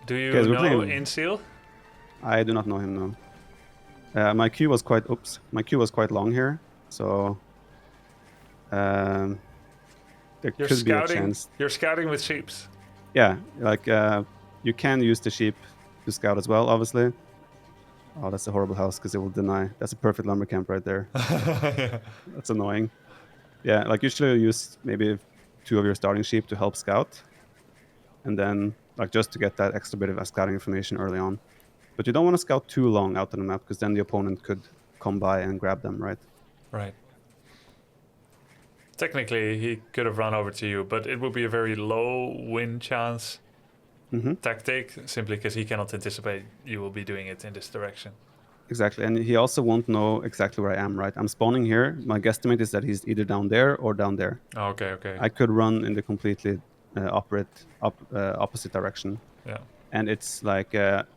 Do you Okay, so we're know playing. Inseal? I do not know him now. My queue was quite. Oops, my queue was quite long here, so um, there You're could be a scouting. chance. You're scouting with sheeps. Yeah, like you can use the sheep to scout as well, obviously. Oh, that's a horrible house because it will deny. That's a perfect lumber camp right there. Yeah. That's annoying. Yeah, like usually you use maybe 2 of your starting sheep to help scout, and then like just to get that extra bit of scouting information early on. But you don't want to scout too long out on the map because then the opponent could come by and grab them, right? Right. Technically, he could have run over to you, but it would be a very low win chance Mm-hmm. tactic, simply because he cannot anticipate you will be doing it in this direction. Exactly, and he also won't know exactly where I am, right? I'm spawning here. My guesstimate is that he's either down there or down there. Oh, okay, okay. I could run in the completely opposite direction. Yeah. And it's like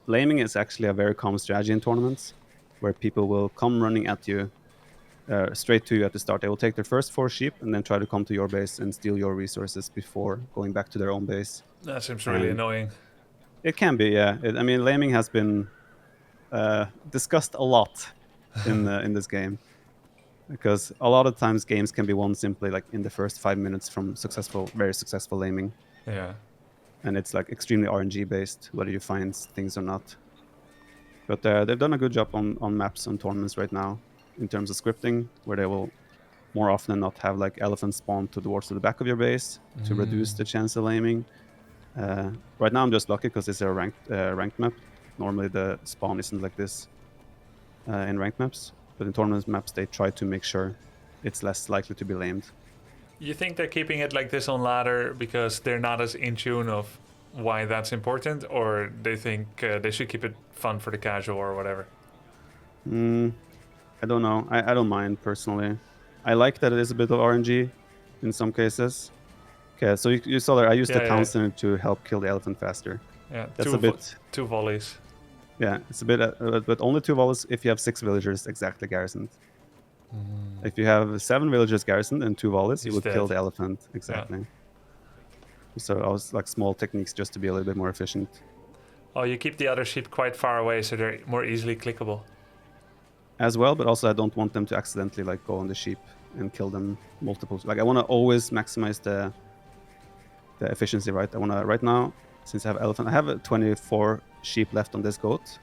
laming is actually a very common strategy in tournaments where people will come running at you straight to you at the start. They will take their first 4 sheep and then try to come to your base and steal your resources before going back to their own base. That seems really And annoying. it can be, yeah. I mean, laming has been discussed a lot in this game because a lot of times games can be won simply like in the first 5 minutes from very successful laming. Yeah. And it's like extremely RNG based, whether you find things or not. But they've done a good job on maps and tournaments right now in terms of scripting, where they will more often than not have like elephants spawn towards the back of your base to reduce the chance of laming. Right now I'm just lucky because it's a ranked map. Normally the spawn isn't like this in ranked maps, but in tournament maps they try to make sure it's less likely to be lamed. You think they're keeping it like this on ladder because they're not as in tune of why that's important, or they think they should keep it fun for the casual or whatever? I don't know. I don't mind personally. I like that it is a bit of RNG in some cases. Okay, so you saw there I used the town center to help kill the elephant faster. Yeah, That's a bit. two volleys. Yeah, it's a bit, but only 2 volleys if you have 6 villagers exactly garrisoned. If you have 7 villagers garrisoned and 2 volleys, you He's would dead. kill the elephant exactly. So I was like small techniques just to be a little bit more efficient. Oh, you keep the other sheep quite far away so they're more easily clickable. As well, but also I don't want them to accidentally like go on the sheep and kill them multiple. Like I want to always maximize the efficiency, right? I want to right now, since I have elephant, I have 24 sheep left on this goat,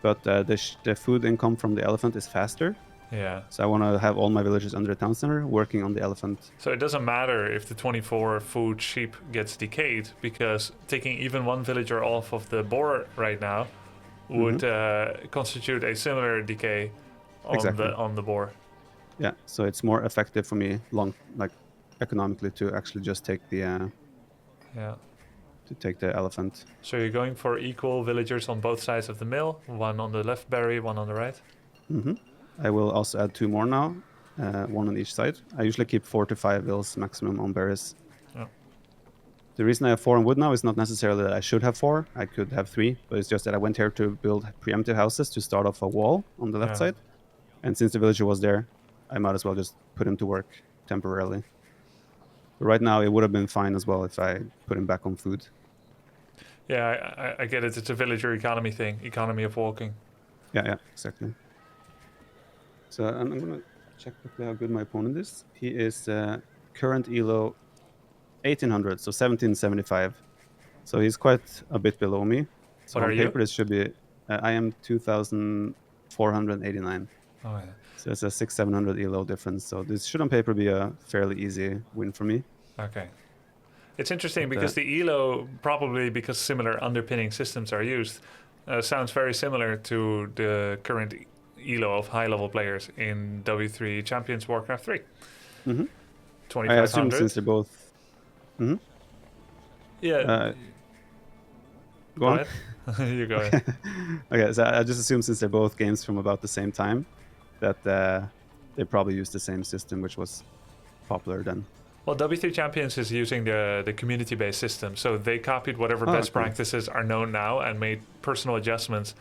but the food income from the elephant is faster. Yeah. So I want to have all my villagers under the town center working on the elephant. So it doesn't matter if the 24 food sheep gets decayed, because taking even one villager off of the boar right now would constitute a similar decay on the boar. Yeah, so it's more effective for me economically to actually just take the elephant. So you're going for equal villagers on both sides of the mill, one on the left berry, one on the right. I will also add 2 more now, 1 on each side. I usually keep 4 to 5 vills maximum on berries. Yeah. The reason I have 4 on wood now is not necessarily that I should have 4. I could have 3, but it's just that I went here to build preemptive houses to start off a wall on the left side. And since the villager was there, I might as well just put him to work temporarily. But right now, it would have been fine as well if I put him back on food. Yeah, I get it. It's a villager economy thing, economy of walking. Yeah, exactly. So I'm going to check quickly how good my opponent is. He is current elo 1800, so 1775. So he's quite a bit below me. So What on are paper, you? this should be. I am 2,489. Oh, yeah. So it's a 600-700 elo difference. So this should on paper be a fairly easy win for me. Okay. It's interesting because the ELO, probably because similar underpinning systems are used, sounds very similar to the current ELO of high-level players in W3 Champions Warcraft 3. 2500. I assume since they're both. Yeah. Go on. You go ahead. Okay, so I just assume since they're both games from about the same time, that they probably used the same system, which was popular then. Well, W3 Champions is using the community-based system, so they copied whatever best practices are known now and made personal adjustments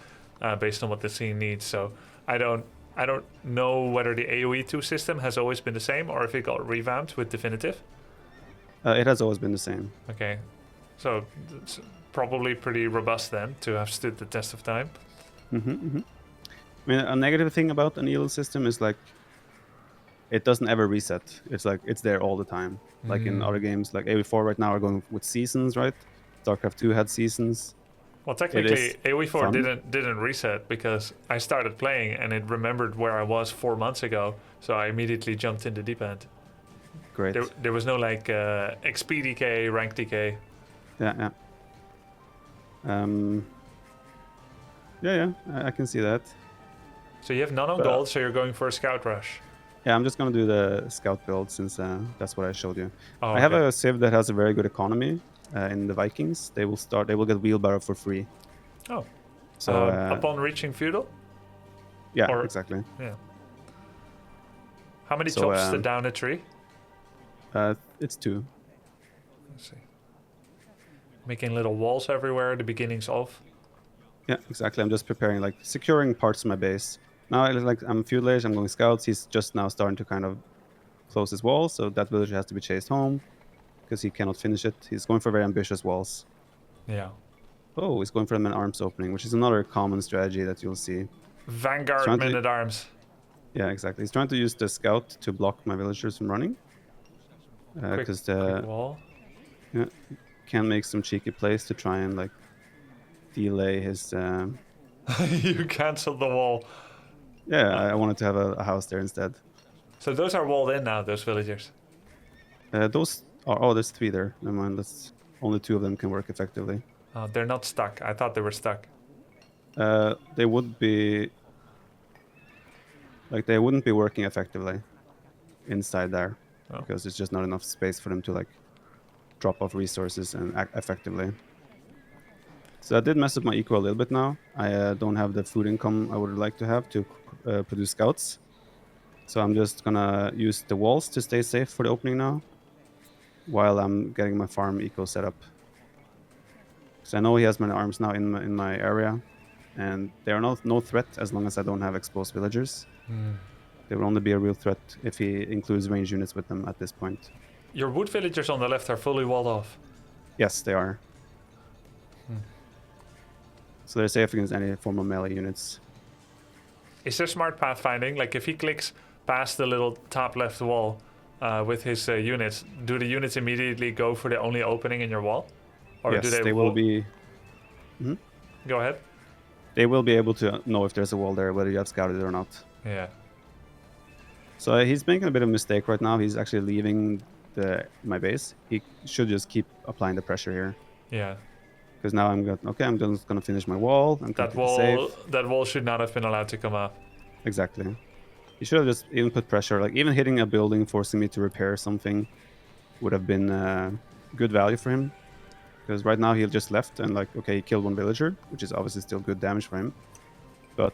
based on what the scene needs. So I don't know whether the AOE2 system has always been the same or if it got revamped with Definitive. It has always been the same. Okay, so probably pretty robust then to have stood the test of time. I mean, a negative thing about an eel system is like it doesn't ever reset. It's like it's there all the time. Like in other games, like AOE4 right now are going with seasons, right? StarCraft 2 had seasons. Well, It technically, is AOE4 fun. didn't reset because I started playing and it remembered where I was 4 months ago, so I immediately jumped in the deep end. Great. There was no like XP decay, rank decay. Yeah. Yeah, I can see that. So you have none on gold, so you're going for a scout rush. Yeah, I'm just gonna do the scout build since that's what I showed you. Oh, I have okay. a civ that has a very good economy in the Vikings. They will get wheelbarrow for free. Oh. So Upon reaching feudal? yeah, or- exactly. Yeah. How many So, chops to down a tree? It's 2. Let's see. Making little walls everywhere, the beginnings of. Yeah, exactly. I'm just preparing, like, securing parts of my base. Now, I'm feudal age, I'm going scouts. He's just now starting to kind of close his walls, so that villager has to be chased home because he cannot finish it. He's going for very ambitious walls. Yeah. Oh, he's going for a man-arms opening, which is another common strategy that you'll see. Vanguard men at arms. Yeah, exactly. He's trying to use the scout to block my villagers from running. Because quick wall. Yeah, can make some cheeky plays to try and like delay his. You canceled the wall. Yeah, I wanted to have a house there instead. So those are walled in now, those villagers. Those are. Oh, there's 3 there. Never mind. That's only 2 of them can work effectively. Oh, they're not stuck. I thought they were stuck. They would be. Like they wouldn't be working effectively inside there because there's just not enough space for them to like drop off resources and act effectively. So I did mess up my eco a little bit now. I don't have the food income I would like to have to produce scouts. So I'm just gonna use the walls to stay safe for the opening now, while I'm getting my farm eco set up. Because I know he has many arms now in my area, and they are no threat as long as I don't have exposed villagers. They will only be a real threat if he includes range units with them at this point. Your wood villagers on the left are fully walled off. Yes, they are. So they're safe against any form of melee units. Is there smart pathfinding? Like if he clicks past the little top left wall with his units, do the units immediately go for the only opening in your wall? Or Yes, do they will be. Go ahead. They will be able to know if there's a wall there, whether you have scouted it or not. Yeah. So he's making a bit of a mistake right now. He's actually leaving my base. He should just keep applying the pressure here. Yeah. Because now I'm just gonna finish my wall. I'm completely safe. That wall should not have been allowed to come up. Exactly. He should have just even put pressure. Like even hitting a building, forcing me to repair something, would have been good value for him. Because right now he just left and like, okay, he killed 1 villager, which is obviously still good damage for him. But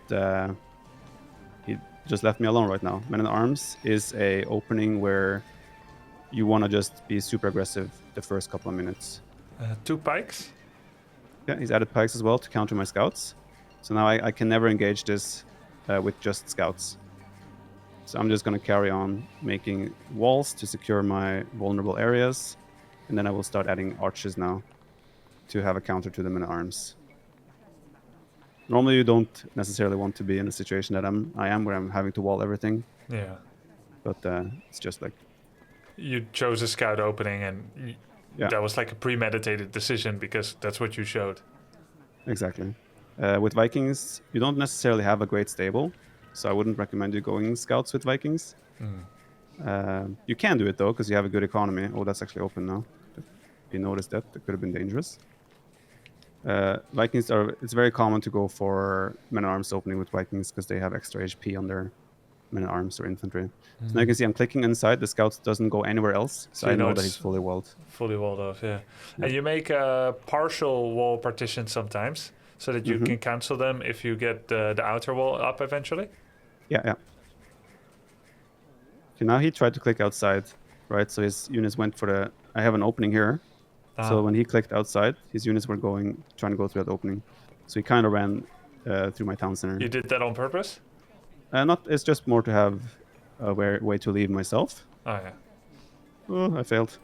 he just left me alone right now. Men in Arms is a opening where you want to just be super aggressive the first couple of minutes. 2 pikes. Yeah, he's added pikes as well to counter my scouts. So now I can never engage this with just scouts. So I'm just going to carry on making walls to secure my vulnerable areas. And then I will start adding archers now to have a counter to the men at arms. Normally you don't necessarily want to be in a situation that I am where I'm having to wall everything. Yeah. But it's just like... You chose a scout opening and that was like a premeditated decision because that's what you showed. Exactly. With Vikings, you don't necessarily have a great stable. So I wouldn't recommend you going scouts with Vikings. You can do it though, because you have a good economy. Oh, that's actually open now. If you noticed that, it could have been dangerous. Vikings it's very common to go for men at arms opening with Vikings because they have extra HP on their men at arms or infantry. So now you can see I'm clicking inside. The scouts doesn't go anywhere else, so I know that he's fully walled. Fully walled off, yeah. And you make a partial wall partition sometimes, so that you can cancel them if you get the outer wall up eventually. Yeah. Okay, now he tried to click outside, right? So his units went for the... I have an opening here. So when he clicked outside, his units were trying to go through that opening. So he kind of ran through my town center. You did that on purpose? It's just more to have a way to leave myself. Oh, yeah. Oh, I failed.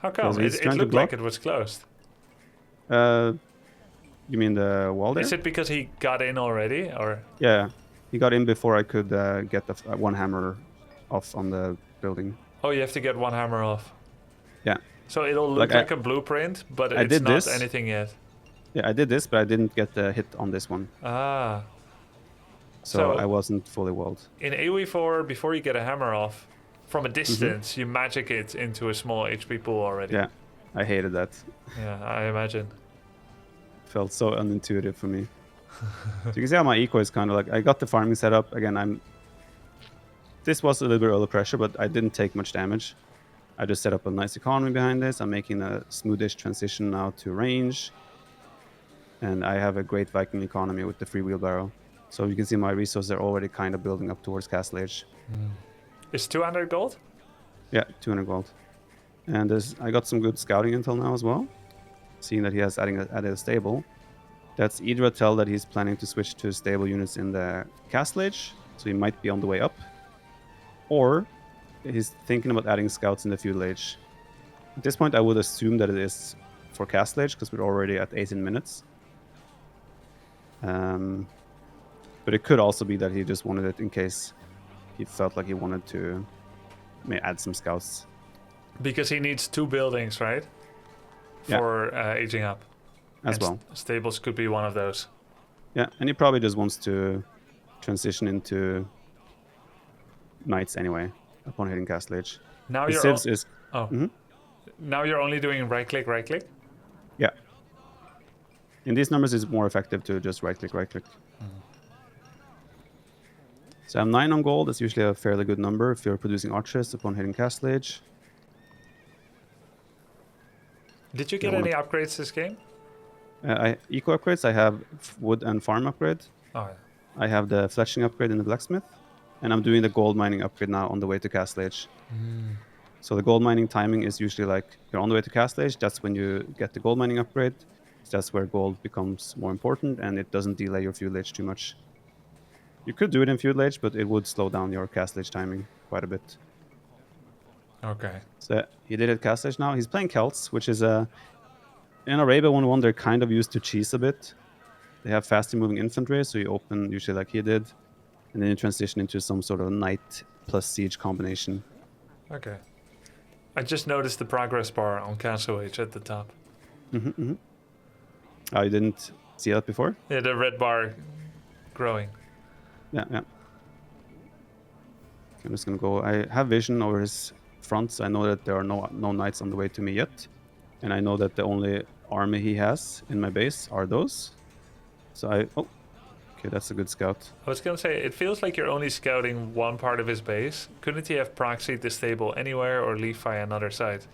How come? So he's It trying to looked like block. it was closed. You mean the wall there? Is it because he got in already, or? Yeah, he got in before I could get the one hammer off on the building. Oh, you have to get one hammer off. Yeah. So it'll look Like like a blueprint, but I it's did not this. anything yet. Yeah, I did this, but I didn't get the hit on this one. Ah. So I wasn't fully walled. In AOE4, before you get a hammer off, from a distance, you magic it into a small HP pool already. Yeah, I hated that. Yeah, I imagine. Felt so unintuitive for me. So you can see how my eco is kind of like, I got the farming set up. Again, this was a little bit early pressure, but I didn't take much damage. I just set up a nice economy behind this. I'm making a smoothish transition now to range. And I have a great Viking economy with the free wheelbarrow. So you can see my resources are already kind of building up towards Castle Age. Is 200 gold? Yeah, 200 gold. And I got some good scouting intel now as well. Seeing that he has added a stable. That's either a tell that he's planning to switch to stable units in the Castle Age, so he might be on the way up. Or he's thinking about adding scouts in the Feudal Age. At this point, I would assume that it is for Castle Age, because we're already at 18 minutes. But it could also be that he just wanted it in case he felt like he wanted to add some scouts. Because he needs 2 buildings, right? For aging up. As well. Stables could be one of those. Yeah, and he probably just wants to transition into knights anyway upon hitting Castle Age. Now the you're civs is Now you're only doing right click. Yeah. In these numbers, it's more effective to just right click. So I'm 9 on gold. That's usually a fairly good number if you're producing archers upon hitting Castle Age. Did you get any upgrades this game? Eco upgrades, I have wood and farm upgrade. Oh, I have the fletching upgrade in the blacksmith. And I'm doing the gold mining upgrade now on the way to Castle Age. So the gold mining timing is usually like you're on the way to Castle Age. That's when you get the gold mining upgrade. That's where gold becomes more important and it doesn't delay your Feudal Age too much. You could do it in Feudal Age, but it would slow down your Castle Age timing quite a bit. Okay. So he did it Castle Age now. He's playing Celts, which is in Arabia 1-1, they're kind of used to cheese a bit. They have faster moving infantry, so you open usually like he did, and then you transition into some sort of knight plus siege combination. Okay. I just noticed the progress bar on Castle Age at the top. Oh, you didn't see that before? Yeah, the red bar growing. Yeah. I'm just gonna go. I have vision over his front, so I know that there are no knights on the way to me yet, and I know that the only army he has in my base are those. So okay, that's a good scout. I was gonna say, it feels like you're only scouting one part of his base. Couldn't he have proxied the stable anywhere or leave by another side?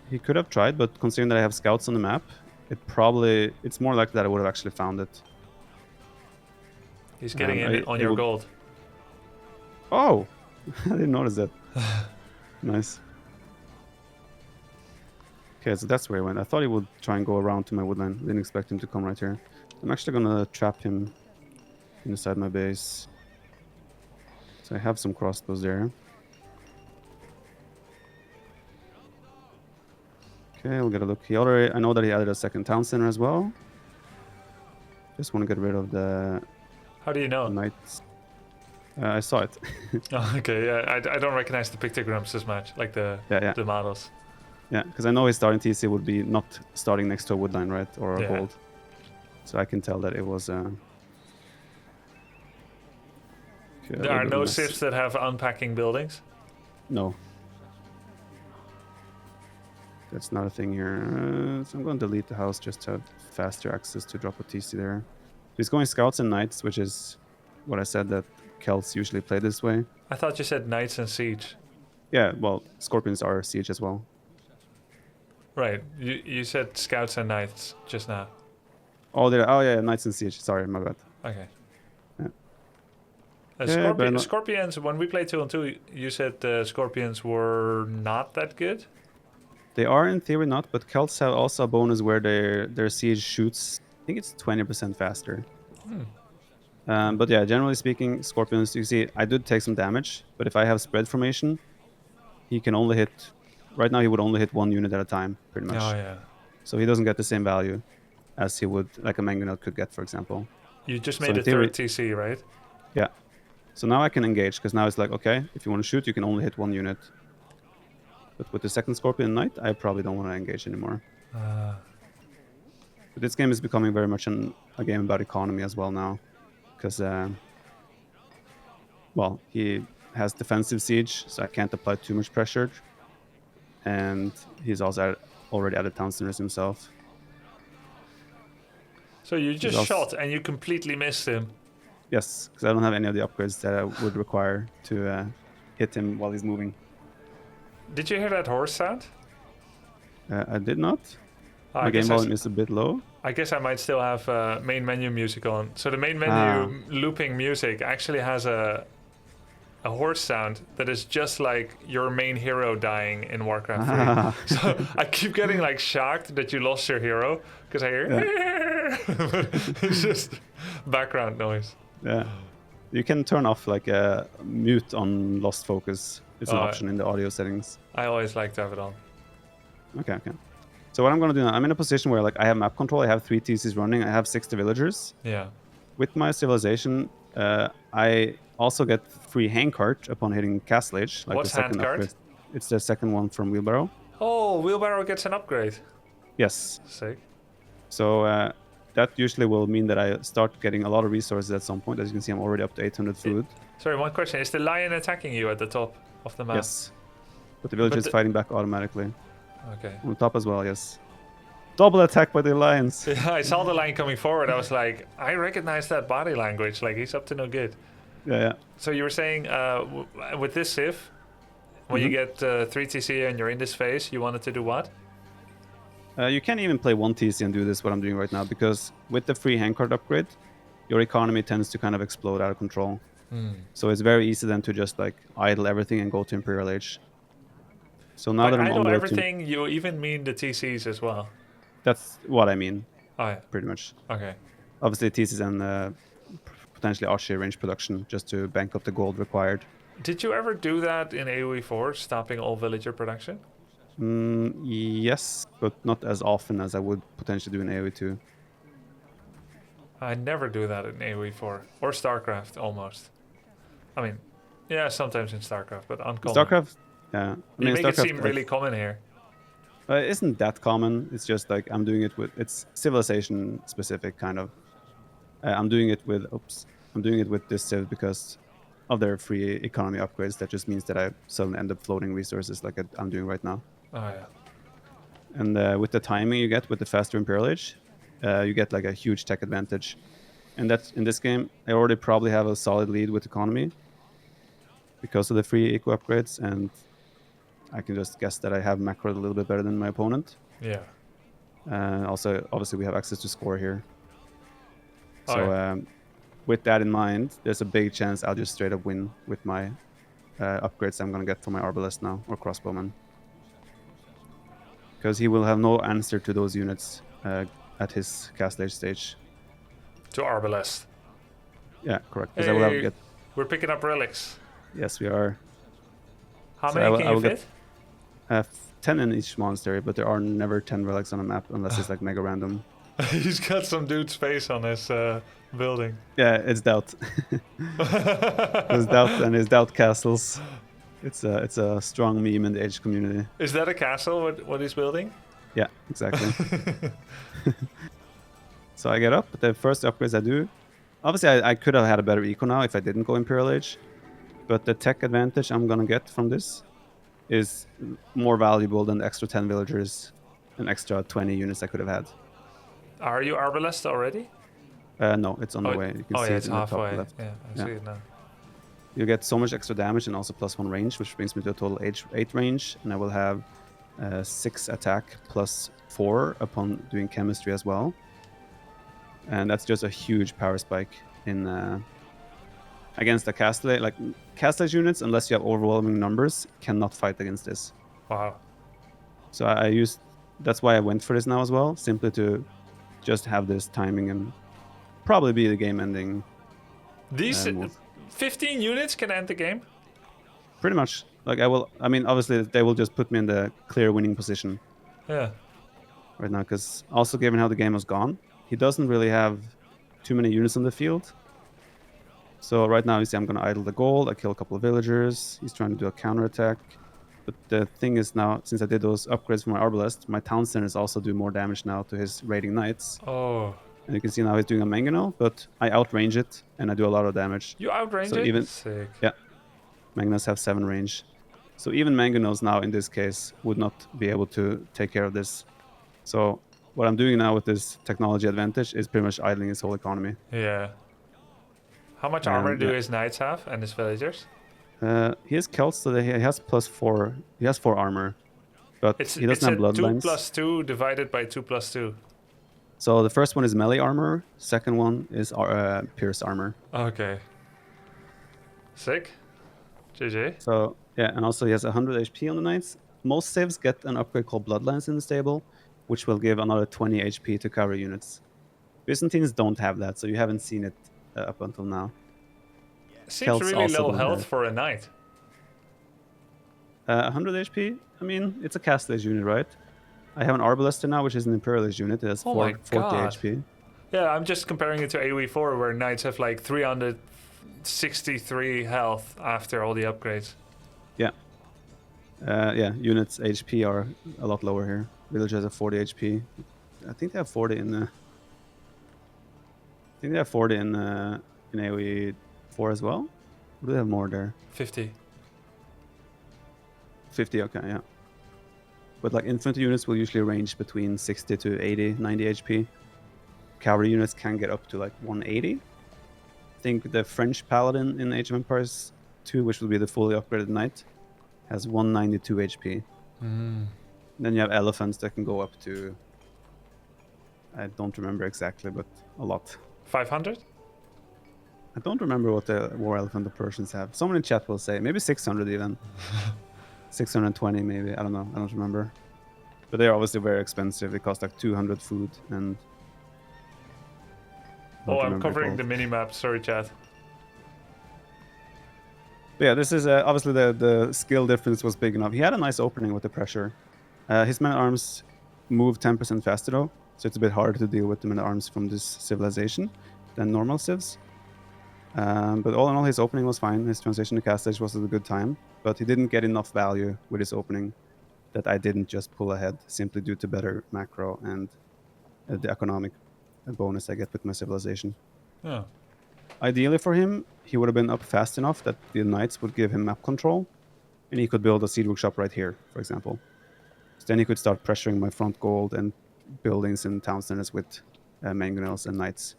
He could have tried, but considering that I have scouts on the map, it's more likely that I would have actually found it. He's getting in on your gold. Oh, I didn't notice that. Nice. Okay, so that's where he went. I thought he would try and go around to my woodline. Didn't expect him to come right here. I'm actually gonna trap him inside my base. So I have some crossbows there. Okay, we'll get a look. I know that he added a second town center as well. Just want to get rid of the How do you know? knights. I saw it. Oh, okay, yeah. I don't recognize the pictograms as much, like the models. Yeah, because I know his starting TC would be not starting next to a woodline, right? Or a gold. So I can tell that it was... Okay, there are no civs that have unpacking buildings? No. That's not a thing here. So I'm going to delete the house just to have faster access to drop a TC there. He's going scouts and knights, which is what I said that Celts usually play this way. I thought you said knights and siege. Yeah, well, scorpions are siege as well. Right. You said scouts and knights just now. Oh, yeah, knights and siege. Sorry, my bad. Okay. Yeah. Scorpions, when we played 2-on-2, you said the scorpions were not that good? They are in theory not, but Celts have also a bonus where their siege shoots, I think it's 20% faster. But yeah, generally speaking, scorpions, you see, I did take some damage, but if I have spread formation, he can only hit right now he would only hit one unit at a time, pretty much. Oh yeah. So he doesn't get the same value as he would, like a mangonel could get, for example. You just So made in a theory- third TC, right? Yeah. So now I can engage, because now it's like, okay, if you want to shoot, you can only hit one unit. But with the second Scorpion Knight, I probably don't want to engage anymore. But this game is becoming very much a game about economy as well now. Because, well, he has defensive siege, so I can't apply too much pressure. And he's also already added town centers himself. So you just also- shot and you completely missed him. Yes, because I don't have any of the upgrades that I would require to hit him while he's moving. Did you hear that horse sound? I did not. Oh, My I game guess volume is a bit low. I guess I might still have main menu music on. So the main menu looping music actually has a horse sound that is just like your main hero dying in Warcraft 3. So I keep getting like shocked that you lost your hero because I hear it's just background noise. Yeah. You can turn off like a mute on lost focus. It's an Oh, option in the audio settings. I always like to have it on. Okay. So what I'm going to do now, I'm in a position where like I have map control. I have 3 TCs running. I have 60 villagers. Yeah. With my civilization, I also get free handcart upon hitting Castle Age. Like What's the second handcart? upgrade. It's the second one from Wheelbarrow. Oh, wheelbarrow gets an upgrade. Yes. Sick. So that usually will mean that I start getting a lot of resources at some point. As you can see, I'm already up to 800 food. Sorry, one question. Is the lion attacking you at the top of the map? Yes. But the village is fighting back automatically. Okay. On top as well, yes. Double attack by the lions. Yeah, I saw the lion coming forward. I was like, I recognize that body language. Like, he's up to no good. Yeah. So you were saying with this Civ, when you get 3 TC and you're in this phase, you wanted to do what? You can't even play 1 TC and do this, what I'm doing right now, because with the free handcart upgrade, your economy tends to kind of explode out of control. So it's very easy then to just like idle everything and go to Imperial Age. So now that I'm on idle the way everything, you even mean the TCs as well. that's what I mean, Oh, yeah. pretty much. Okay. Obviously TCs and potentially Archer range production just to bank up the gold required. Did you ever do that in AOE4, stopping all villager production? Yes, but not as often as I would potentially do in AOE2. I never do that in AOE4 or StarCraft almost. I mean, yeah, sometimes in StarCraft, but uncommon. StarCraft, yeah. You make it StarCraft, seem really common here. It isn't that common. It's just like I'm doing it with. It's civilization specific, kind of. I'm doing it with. I'm doing it with this civ because of their free economy upgrades. That just means that I suddenly end up floating resources like I'm doing right now. Oh yeah. And with the timing you get with the faster Imperial Age, you get like a huge tech advantage. And that's in this game. I already probably have a solid lead with economy because of the free eco upgrades, and I can just guess that I have macroed a little bit better than my opponent. Yeah. Also, obviously, we have access to score here. Oh, So, yeah. with that in mind, there's a big chance I'll just straight up win with my upgrades I'm going to get for my Arbalest now, or Crossbowman. Because he will have no answer to those units at his Castle Age stage. To Arbalest. Yeah, correct. Because I will have We're picking up relics. Yes, we are. How So many can you fit? 10 in each monastery, but there are never 10 relics on a map unless it's like mega random. He's got some dude's face on his building. Yeah, it's doubt. There's doubt and his doubt castles. It's a strong meme in the Age community. Is that a castle? What he's building? Yeah, exactly. So I get up. The first upgrades I do, obviously I could have had a better eco now if I didn't go Imperial Age, but the tech advantage I'm gonna get from this is more valuable than the extra 10 villagers and extra 20 units I could have had. Are you Arbalest already? No, it's on the way. You can see it's it in the halfway. top left. Yeah, I see it now. You get so much extra damage and also +1 range, which brings me to a total 8 range, and I will have 6 attack +4 upon doing chemistry as well. And that's just a huge power spike in against the Castle. Like Castle units, unless you have overwhelming numbers, cannot fight against this. Wow. So that's why I went for this now as well, simply to just have this timing and probably be the game-ending. These 15 units can end the game? Pretty much. Like I mean, obviously they will just put me in the clear winning position Yeah. right now, because also given how the game has gone, he doesn't really have too many units on the field. So right now you see I'm going to idle the gold. I kill a couple of villagers. He's trying to do a counterattack. But the thing is now, since I did those upgrades for my Arbalest, my town centers also do more damage now to his raiding knights. Oh. And you can see now he's doing a mangonel, but I outrange it and I do a lot of damage. You outrange So it? even Sick. yeah, mangonels have 7 range. So even mangonels now in this case would not be able to take care of this. So what I'm doing now with this technology advantage is pretty much idling his whole economy. Yeah. How much armor And do yeah, his knights have and his villagers? he has Celts, so he has +4. He has 4 armor, but It's he doesn't a have 2 bloodlines. plus 2 divided by 2 plus 2. So the first one is melee armor. Second one is pierce armor. Okay. Sick. GG. So yeah, and also he has 100 HP on the knights. Most civs get an upgrade called Bloodlines in the stable, which will give another 20 HP to cavalry units. Byzantines don't have that, so you haven't seen it up until now. Seems Celts really also low don't health have. for a knight. 100 HP. I mean, it's a Castlage unit, right? I have an Arbalester now, which is an Imperialist unit. It has Oh my 40 God. HP. Yeah, I'm just comparing it to AOE4 where knights have like 363 health after all the upgrades. Yeah. Yeah, units HP are a lot lower here. Villagers have 40 HP. I think they have 40 in the. I think they have 40 in AOE4 as well. Or do they have more there? 50. 50, okay, yeah. But like infantry units will usually range between 60 to 80, 90 HP. Cavalry units can get up to like 180. I think the French Paladin in Age of Empires 2, which will be the fully upgraded knight, has 192 HP. Then you have elephants that can go up to, I don't remember exactly, but a lot. 500? I don't remember what the war elephant the Persians have. Someone in chat will say maybe 600 even. 620 maybe. I don't know. I don't remember. But they're obviously very expensive. They cost like 200 food and. Oh, I'm covering the mini-map. Sorry, chat. But yeah, this is obviously the skill difference was big enough. He had a nice opening with the pressure. His men-at-arms move 10% faster though, so it's a bit harder to deal with the men-at-arms from this civilization than normal civs. But all in all, his opening was fine. His transition to Castlage was at a good time, but he didn't get enough value with his opening that I didn't just pull ahead simply due to better macro and the economic bonus I get with my civilization. Oh. Ideally for him, he would have been up fast enough that the knights would give him map control, and he could build a seed workshop right here, for example. So then he could start pressuring my front gold and buildings and town centers with mangonels and knights.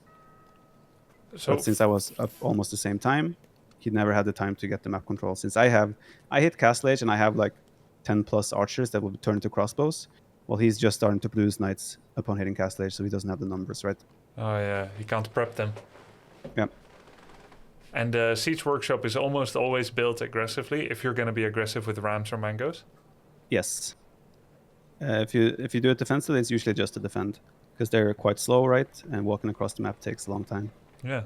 So But since I was up almost the same time, he never had the time to get the map control. Since I hit Castlage and I have like 10 plus archers that will turn into crossbows, well, he's just starting to produce knights upon hitting Castlage, so he doesn't have the numbers, right? Oh yeah, you can't prep them. Yeah. And the Siege Workshop is almost always built aggressively if you're going to be aggressive with rams or mangoes. Yes. If you do it defensively, it's usually just to defend, because they're quite slow, right? And walking across the map takes a long time. Yeah.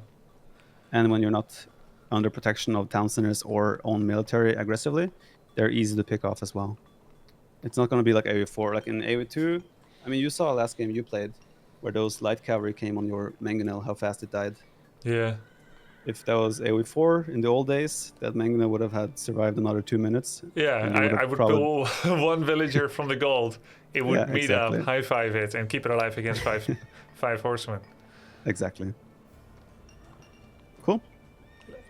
And when you're not under protection of town centers or own military aggressively, they're easy to pick off as well. It's not going to be like AOE4. Like in AOE2, I mean, you saw last game you played, where those light cavalry came on your mangonel, how fast it died. Yeah. If that was AOE4 in the old days, that mangonel would have had survived another 2 minutes. Yeah, I would pull one villager from the gold. It would meet exactly. up, high five it, and keep it alive against five horsemen. Exactly. Cool.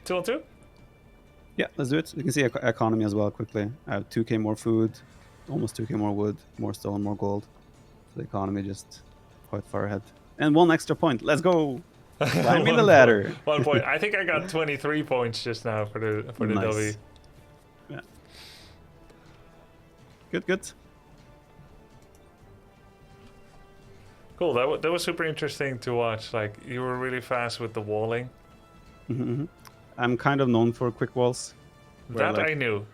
2 on 2? Yeah, let's do it. You can see economy as well quickly. I have 2k more food, almost 2k more wood, more stone, more gold. So the economy just quite far ahead. And 1 extra point. Let's go. Climb me the ladder. 1 point. I think I got 23 points just now for the Nice. W. Yeah. Good. Cool. That was super interesting to watch. Like you were really fast with the walling. I'm kind of known for quick walls. That I knew.